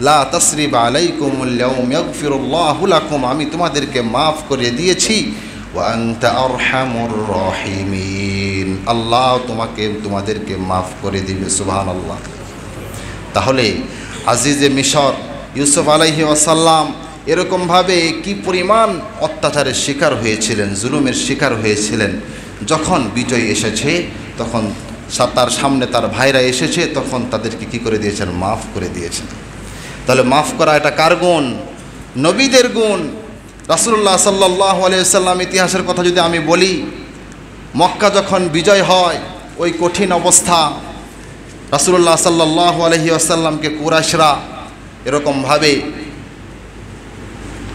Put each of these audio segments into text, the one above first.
লা তাসরিবা আলাইকুমুল ইয়াউম ইয়াগফিরুল্লাহু লাকুম, আমি তোমাদেরকে মাফ করে দিয়েছি। ওয়া আনতা আরহামুর রাহিমিন, আল্লাহ তোমাদেরকে মাফ করে দিবে। সুবহানাল্লাহ। তাহলে আজিজে মিশর ইউসুফ আলাইহি ওয়াসাল্লাম এরকমভাবে কি পরিমাণ অত্যাচারের শিকার হয়েছিলেন, জুলুমের শিকার হয়েছিলেন। যখন বিজয় এসেছে তখন তার সামনে তার ভাইরা এসেছে, তখন তাদেরকে কি করে দিয়েছেন? মাফ করে দিয়েছেন। তাহলে মাফ করা এটা কার গুণ? নবীদের গুণ। রাসূলুল্লাহ সাল্লাল্লাহু আলাইহি ওয়াসাল্লাম ইতিহাসের কথা যদি আমি বলি, মক্কা যখন বিজয় হয় ওই কঠিন অবস্থা, রাসূলুল্লাহ সাল্লাল্লাহু আলাইহি ওয়াসাল্লামকে কুরাইশরা এরকমভাবে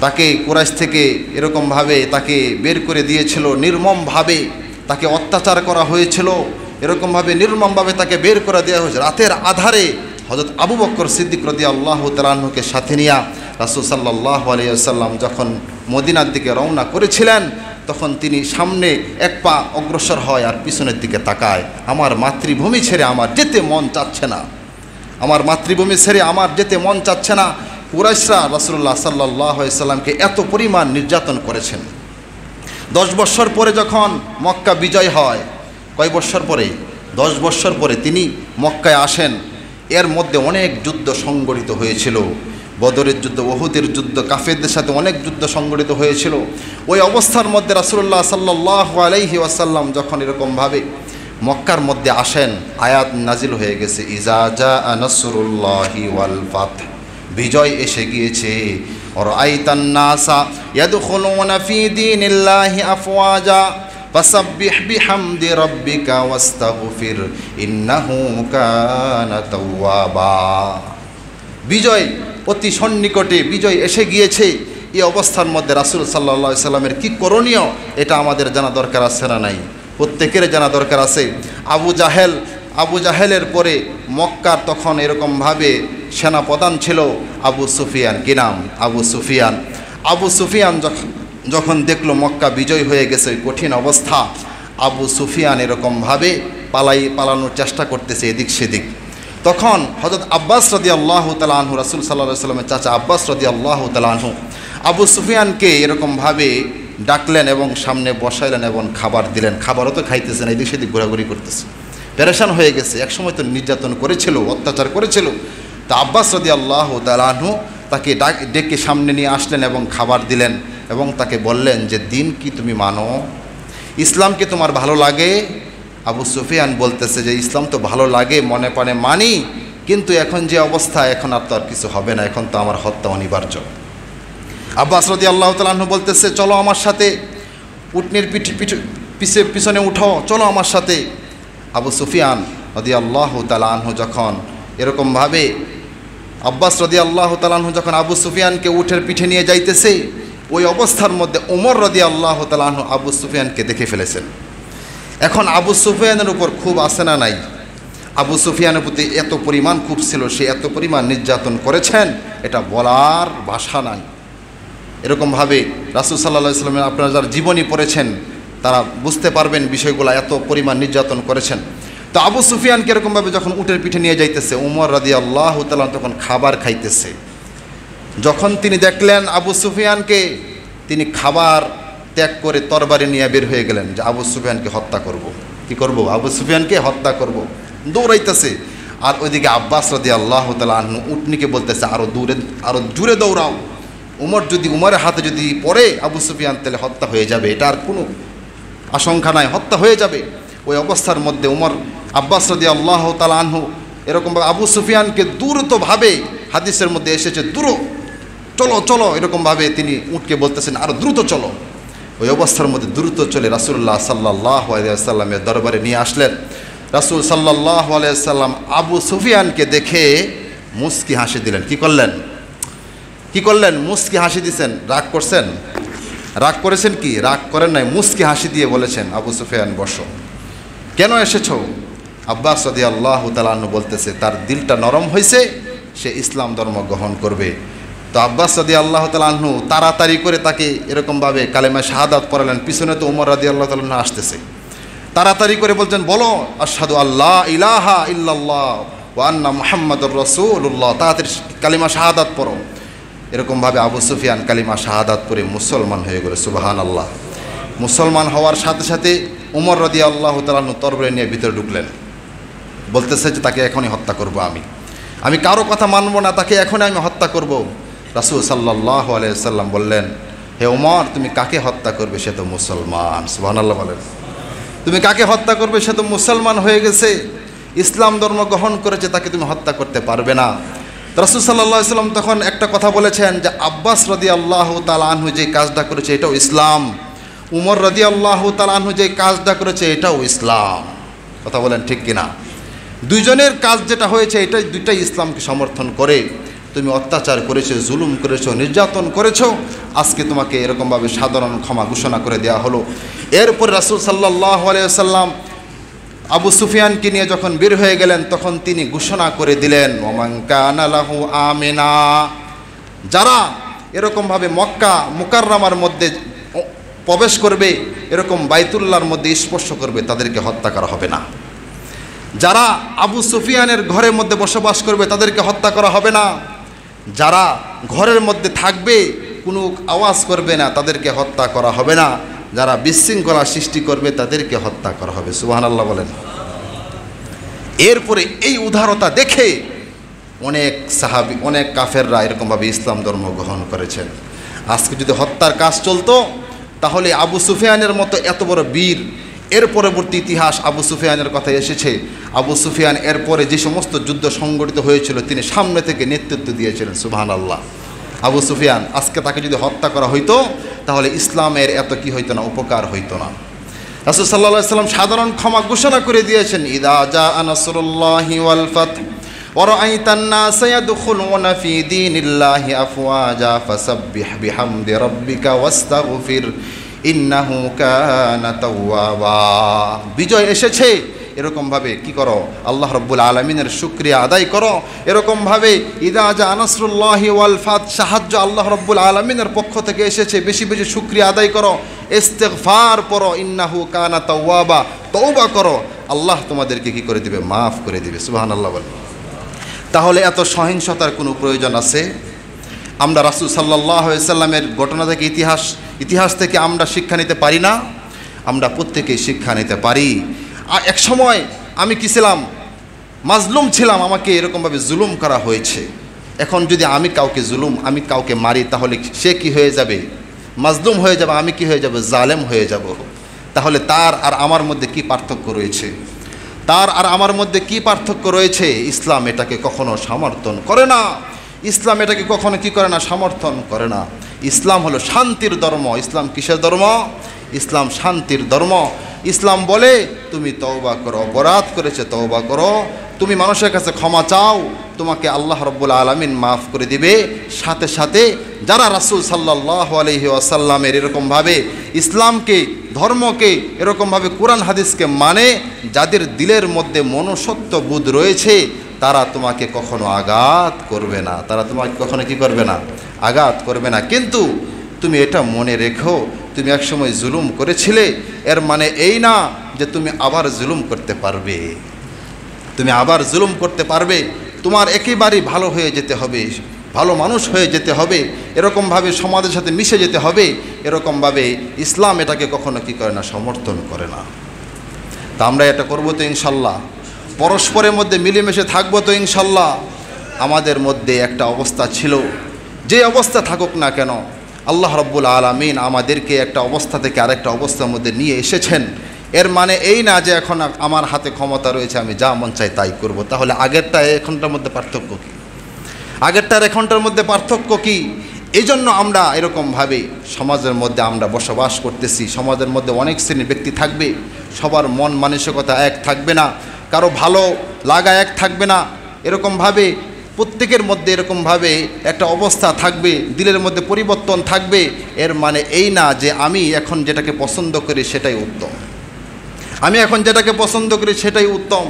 তাকে কুরাইশ থেকে এরকমভাবে তাকে বের করে দিয়েছিল, নির্মমভাবে তাকে অত্যাচার করা হয়েছিল, এরকমভাবে নির্মমভাবে তাকে বের করে দেওয়া হয়েছে। রাতের আধারে হযরত আবু বকর সিদ্দিক রাদিয়াল্লাহু তাআলা আনহুকে সাথে নিয়ে রাসূল সাল্লাল্লাহু আলাইহি ওয়াসাল্লাম যখন মদিনার দিকে রওনা করেছিলেন, তখন তিনি সামনে এক পা অগ্রসর হয় আর পিছনের দিকে তাকায়। আমার মাতৃভূমি ছেড়ে আমার যেতে মন চাচ্ছে না, আমার মাতৃভূমি ছেড়ে আমার যেতে মন চাচ্ছে না। কুরাইশরা রাসূলুল্লাহ সাল্লাল্লাহু আলাইহি ওয়াসাল্লামকে এত পরিমাণ নির্যাতন করেছেন। 10 বৎসর পরে যখন মক্কা বিজয় হয়, কয় বৎসর পরে? 10 বৎসর পরে তিনি মক্কায় আসেন। এর মধ্যে অনেক যুদ্ধ সংগঠিত হয়েছিল, বদরের যুদ্ধ, উহুদের যুদ্ধ, কাফেরদের সাথে অনেক যুদ্ধ সংগঠিত হয়েছিল। ওই অবস্থার মধ্যে রাসূলুল্লাহ সাল্লাল্লাহু আলাইহি ওয়াসাল্লাম যখন এরকমভাবে মক্কার মধ্যে আসেন, আয়াত নাজিল হয়ে গেছে, ইজা জাআ নাসরুল্লাহি ওয়াল ফাত, বিজয় এসে গিয়েছে। রাআইতান নাসা ইয়াদখুলুনা ফি দীনিল্লাহি আফওয়াজা ফাসাব্বিহ বিহামদি রাব্বিকা ওয়াস্তাগফির ইন্নাহু কানা তাওয়াবা। বিজয় অতি সন্নিকটে, বিজয় এসে গিয়েছে। এই অবস্থার মধ্যে রাসূল সাল্লাল্লাহু আলাইহি সাল্লামের কি করণীয়, এটা আমাদের জানা দরকার আছে না নাই? প্রত্যেকের জানা দরকার আছে। আবু জাহেলের পরে মক্কার তখন এরকমভাবে সেনাপ্রধান ছিল আবু সুফিয়ান। কি নাম? আবু সুফিয়ান যখন দেখলো মক্কা বিজয় হয়ে গেছে, কঠিন অবস্থা, আবু সুফিয়ান এরকমভাবে পালানোর চেষ্টা করতেছে এদিক সেদিক। তখন হযরত আব্বাস রাদিয়াল্লাহু তাআলা আনহু, রাসূল সাল্লাল্লাহু আলাইহি ওয়াসাল্লামের চাচা আব্বাস রাদিয়াল্লাহু তাআলা আনহু আবু সুফিয়ানকে এরকমভাবে ডাকলেন এবং সামনে বসাইলেন এবং খাবার দিলেন। খাবারও তো খাইতেছে না, এদিক সেদিক ঘোরাঘুরি করতেছে, পেরেশান হয়ে গেছে। একসময় তো নির্যাতন করেছিল, অত্যাচার করেছিল। তা আব্বাস রাদিয়াল্লাহু তাআলা আনহু তাকে ডেকে সামনে নিয়ে আসলেন এবং খাবার দিলেন এবং তাকে বললেন যে, দিন কি তুমি মানো? ইসলাম কি তোমার ভালো লাগে? আবু সুফিয়ান বলতেছে যে, ইসলাম তো ভালো লাগে, মনে প্রাণে মানি, কিন্তু এখন যে অবস্থা, এখন আর তো আর কিছু হবে না, এখন তো আমার হত্যা অনিবার্য। আব্বাস রাদিয়াল্লাহু তাআলা আনহু বলতেছে, চলো আমার সাথে, উটনির পিছনে উঠো, চলো আমার সাথে। আবু সুফিয়ান রাদিয়াল্লাহু তাআলা আনহু যখন এরকমভাবে আব্বাস রাদিয়াল্লাহু তাআলা আনহু যখন আবু সুফিয়ানকে উটের পিঠে নিয়ে যাইতেছে, ওই অবস্থার মধ্যে ওমর রাদিয়াল্লাহু তাআলা আনহু আবু সুফিয়ানকে দেখে ফেলেছেন। এখন আবু সুফিয়ানের উপর খুব আসে না নাই? আবু সুফিয়ানের প্রতি এত পরিমাণ খুব ছিল, সে এত পরিমাণ নির্যাতন করেছেন, এটা বলার ভাষা নাই। এরকমভাবে রাসূল সাল্লাল্লাহু আলাইহি ওয়াসাল্লামের আপনারা যারা জীবনী পড়েছেন তারা বুঝতে পারবেন বিষয়গুলো, এত পরিমাণ নির্যাতন করেছেন। তো আবু সুফিয়ানকে এরকমভাবে যখন উটের পিঠে নিয়ে যাইতেছে, ওমর রাদিয়াল্লাহু তাআলা তখন খাবার খাইতেছে। যখন তিনি দেখলেন আবু সুফিয়ানকে, তিনি খাবার ত্যাগ করে তরবারি নিয়ে বের হয়ে গেলেন যে আবু সুফিয়ানকে হত্যা করব। কি করব? আবু সুফিয়ানকে হত্যা করব। দৌড়াইতেছে। আর ওইদিকে আব্বাস রাদিয়াল্লাহু তাআলা আনহু উটনিকে বলতেছে, আরো জোরে দৌড়াও, উমরের হাতে যদি পড়ে আবু সুফিয়ান তাহলে হত্যা হয়ে যাবে, এটা আর কোনো আশঙ্কা নাই, হত্যা হয়ে যাবে। ওই অবস্থার মধ্যে আব্বাস রাদিয়াল্লাহু তাআলা আনহু এরকমভাবে আবু সুফিয়ানকে দ্রুতভাবে, হাদিসের মধ্যে এসেছে চলো এরকমভাবে তিনি উটকে বলতেছেন আরো দ্রুত চলো। ওই অবস্থার মধ্যে দ্রুত চলে রাসূলুল্লাহ সাল্লাল্লাহু আলাইহি ওয়াসাল্লামের দরবারে নিয়ে আসলেন। রাসূল সাল্লাল্লাহু আলাইহি ওয়াসাল্লাম আবু সুফিয়ানকে দেখে মুস্কি হাসি দিলেন। কি করলেন? মুস্কি হাসি দিয়েছেন। রাগ করছেন? রাগ করেছেন কি? রাগ করেন নাই, মুস্কি হাসি দিয়ে বলেছেন, আবু সুফিয়ান বসো। কেন এসেছো? আব্বাস রাদিয়াল্লাহু তাআলা আনহু বলতেছে তার দিলটা নরম হয়েছে, সে ইসলাম ধর্ম গ্রহণ করবে। তো আব্বাস রাদিয়াল্লাহু তাআলা আনহু তাড়াতাড়ি করে তাকে এরকমভাবে কালেমা শাহাদাত পড়ালেন। পিছনে তো ওমর রাদিয়াল্লাহু তাআলা আনহু আসতেছে, তাড়াতাড়ি করে বলছেন, বলো আশহাদু আল্লা ইলাহা ইল্লাল্লাহ ওয়া আন্না মুহাম্মাদুর রাসূলুল্লাহ, তাড়াতাড়ি কালিমা শাহাদাত পড়ো। এরকমভাবে আবু সুফিয়ান কালিমা শাহাদাত পড়ে মুসলমান হয়ে গেল। সুবহানাল্লাহ। মুসলমান হওয়ার সাথে সাথে উমর রাদিয়াল্লাহু তাআলা তরবারি নিয়ে ভিতরে ঢুকলেন, বলতেছে যে তাকে এখনই হত্যা করব, আমি কারো কথা মানব না, তাকে এখনই আমি হত্যা করব। রাসূল সাল্লাল্লাহু আলাইহি ওয়াসাল্লাম বললেন, হে ওমর, তুমি কাকে হত্যা করবে? সে তো মুসলমান। সুবহানাল্লাহ বলেন। তুমি কাকে হত্যা করবে? সে তো মুসলমান হয়ে গেছে, ইসলাম ধর্ম গ্রহণ করেছে, তাকে তুমি হত্যা করতে পারবে না। রাসূল সাল্লাল্লাহু আলাইহি ওয়াসাল্লাম তখন একটা কথা বলেছেন যে আব্বাস রাদিয়াল্লাহু তাআলা আনহু যে কাজটা করেছে এটাও ইসলাম, উমর রাদিয়াল্লাহু তাআলা আনহু যে কাজটা করেছে এটাও ইসলাম। কথা বলেন ঠিক কিনা? দুইজনের কাজ যেটা হয়েছে এটাই দুইটাই ইসলামকে সমর্থন করে। তুমি অত্যাচার করেছো, জুলুম করেছো, নির্যাতন করেছো, আজকে তোমাকে এরকমভাবে সাধারণ ক্ষমা ঘোষণা করে দেওয়া হলো। এরপর রাসূল সাল্লাল্লাহু আলাইহি ওয়াসাল্লাম আবু সুফিয়ানকে নিয়ে যখন বের হয়ে গেলেন তখন তিনি ঘোষণা করে দিলেন, ওমান কানা লাহু আমিনা, যারা এরকমভাবে মক্কা মুকাররমার মধ্যে প্রবেশ করবে, এরকম বাইতুল্লাহর মধ্যে স্পর্শ করবে, তাদেরকে হত্যা করা হবে না। যারা আবু সুফিয়ানের ঘরের মধ্যে বসবাস করবে তাদেরকে হত্যা করা হবে না। যারা ঘরের মধ্যে থাকবে কোনো আওয়াজ করবে না তাদেরকে হত্যা করা হবে না। যারা বিশৃঙ্খলা সৃষ্টি করবে তাদেরকে হত্যা করা হবে। সুবহানাল্লাহ বলেন। এরপরে এই উদারতা দেখে অনেক সাহাবী, অনেক কাফেররা এরকমভাবে ইসলাম ধর্ম গ্রহণ করেছেন। আজকে যদি হত্যার কাজ চলতো তাহলে আবু সুফিয়ানের মতো এত বড় বীর, এর পরবর্তী ইতিহাস আবু সুফিয়ানের কথা এসেছে। আবু সুফিয়ান এরপরে যে সমস্ত যুদ্ধ সংগঠিত হয়েছিল তিনি সামনে থেকে নেতৃত্ব দিয়েছিলেন। সুবহানাল্লাহ। আবু সুফিয়ান, আজকে তাকে যদি হত্যা করা হইতো তাহলে ইসলামের এত কি হইতো না, উপকার হইতো না। রাসূল সাল্লাল্লাহু আলাইহি ওয়াসাল্লাম সাধারণ ক্ষমা ঘোষণা করে দিয়েছেন, ইদা জাআ নাসরুল্লাহি ওয়াল ফাতহ ওয়া রাআইতান নাসা ইয়াদখুলুনা ফি দীনিল্লাহি আফওয়াজা ফাসাব্বিহ বিহামদি রাব্বিকা ওয়াস্তাগফির ইন্নাহু কানা তাওয়াবা। বিজয় এসেছে, এরকমভাবে কি করো? আল্লাহ রাব্বুল আলামিনের শুকরিয়া আদায় করো। এরকমভাবে ইদা জাআ নাসরুল্লাহি ওয়াল ফাতহ, সাহায্য আল্লাহ রাব্বুল আলামিনের পক্ষ থেকে এসেছে, বেশি বেশি শুকরিয়া আদায় করো, ইস্তিগফার পড়ো, ইন্নাহু কানা তাওয়াবা, তওবা করো, আল্লাহ তোমাদেরকে কি করে দিবে? মাফ করে দিবে। সুবহানাল্লাহ বলেন। তাহলে এত সহিংসতার কোনো প্রয়োজন আছে? আমরা রাসূল সাল্লাল্লাহু আলাইহি ওয়াসাল্লামের ঘটনা থেকে ইতিহাস থেকে আমরা শিক্ষা নিতে পারি না? আমরা প্রত্যেকেই শিক্ষা নিতে পারি। এক সময় আমি কি ছিলাম? মাজলুম ছিলাম, আমাকে এরকমভাবে জুলুম করা হয়েছে। এখন যদি আমি কাউকে মারি তাহলে সে কি হয়ে যাবে? মাজলুম হয়ে যাবে, আমি কি হয়ে যাব? জালেম হয়ে যাব। তাহলে তার আর আমার মধ্যে কি পার্থক্য রয়েছে? তার আর আমার মধ্যে কি পার্থক্য রয়েছে? ইসলাম এটাকে কখনো সমর্থন করে না। ইসলাম এটাকে কখনো কি করে না? সমর্থন করে না। ইসলাম হলো শান্তির ধর্ম। ইসলাম কিসের ধর্ম? ইসলাম শান্তির ধর্ম। ইসলাম বলে তুমি তওবা করো, অপরাধ করেছে তওবা করো, তুমি মানুষের কাছে ক্ষমা চাও, তোমাকে আল্লাহ রাব্বুল আলামিন মাফ করে দিবে। সাথে সাথে যারা রাসূল সাল্লাল্লাহু আলাইহি ওয়াসাল্লামের এরকমভাবে ইসলামকে, ধর্মকে, এরকমভাবে কোরআন হাদিসকে মানে, যাদের দিলের মধ্যে মনুষ্যত্ব বোধ রয়েছে, তারা তোমাকে কখনো আঘাত করবে না। তারা তোমাকে কখনো কি করবে না? আঘাত করবে না। কিন্তু তুমি এটা মনে রেখো, তুমি একসময় জুলুম করেছিলে, এর মানে এই না যে তুমি আবার জুলুম করতে পারবে। তুমি আবার জুলুম করতে পারবে। তোমার একেবারেই ভালো হয়ে যেতে হবে, ভালো মানুষ হয়ে যেতে হবে, এরকমভাবে সমাজের সাথে মিশে যেতে হবে। এরকমভাবে ইসলাম এটাকে কখনো কি করে না? সমর্থন করে না। তা আমরা এটা করবো তো ইনশাল্লাহ? পরস্পরের মধ্যে মিলেমিশে থাকবো তো ইনশাল্লাহ? আমাদের মধ্যে একটা অবস্থা ছিল, যে অবস্থা থাকুক না কেন, আল্লাহ রাব্বুল আলামিন আমাদেরকে একটা অবস্থা থেকে আরেকটা অবস্থার মধ্যে নিয়ে এসেছেন। এর মানে এই না যে এখন আমার হাতে ক্ষমতা রয়েছে, আমি যা মন চাই তাই করব। তাহলে আগেরটা এখনটার মধ্যে পার্থক্য কী? আগেরটার এখনটার মধ্যে পার্থক্য কী? এই জন্য আমরা এরকমভাবে সমাজের মধ্যে আমরা বসবাস করতেছি। সমাজের মধ্যে অনেক শ্রেণীর ব্যক্তি থাকবে, সবার মন মানসিকতা এক থাকবে না, কারো ভালো লাগা এক থাকবে না। এরকমভাবে প্রত্যেকের মধ্যে এরকমভাবে একটা অবস্থা থাকবে, দিলের মধ্যে পরিবর্তন থাকবে। এর মানে এই না যে আমি এখন যেটাকে পছন্দ করি সেটাই উত্তম, আমি এখন যেটাকে পছন্দ করি সেটাই উত্তম,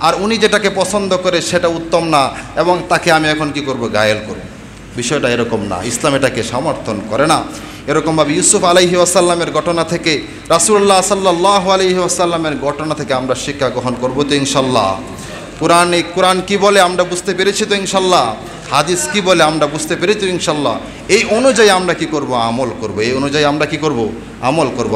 আর উনি যেটাকে পছন্দ করে সেটা উত্তম না, এবং তাকে আমি এখন কি করব? গায়েল করব। বিষয়টা এরকম না। ইসলাম এটাকে সমর্থন করে না। এরকমভাবে ইউসুফ আলাইহি ওয়াসাল্লামের ঘটনা থেকে, রাসূলুল্লাহ সাল্লাল্লাহু আলাইহি ওয়াসাল্লামের ঘটনা থেকে আমরা শিক্ষা গ্রহণ করব তো ইনশাল্লাহ? কোরআন কি বলে আমরা বুঝতে পেরেছি তো ইনশাল্লাহ, হাদিস কি বলে আমরা বুঝতে পেরেছি তো ইনশাল্লাহ। এই অনুযায়ী আমরা কি করব? আমল করব। এই অনুযায়ী আমরা কি করব? আমল করব।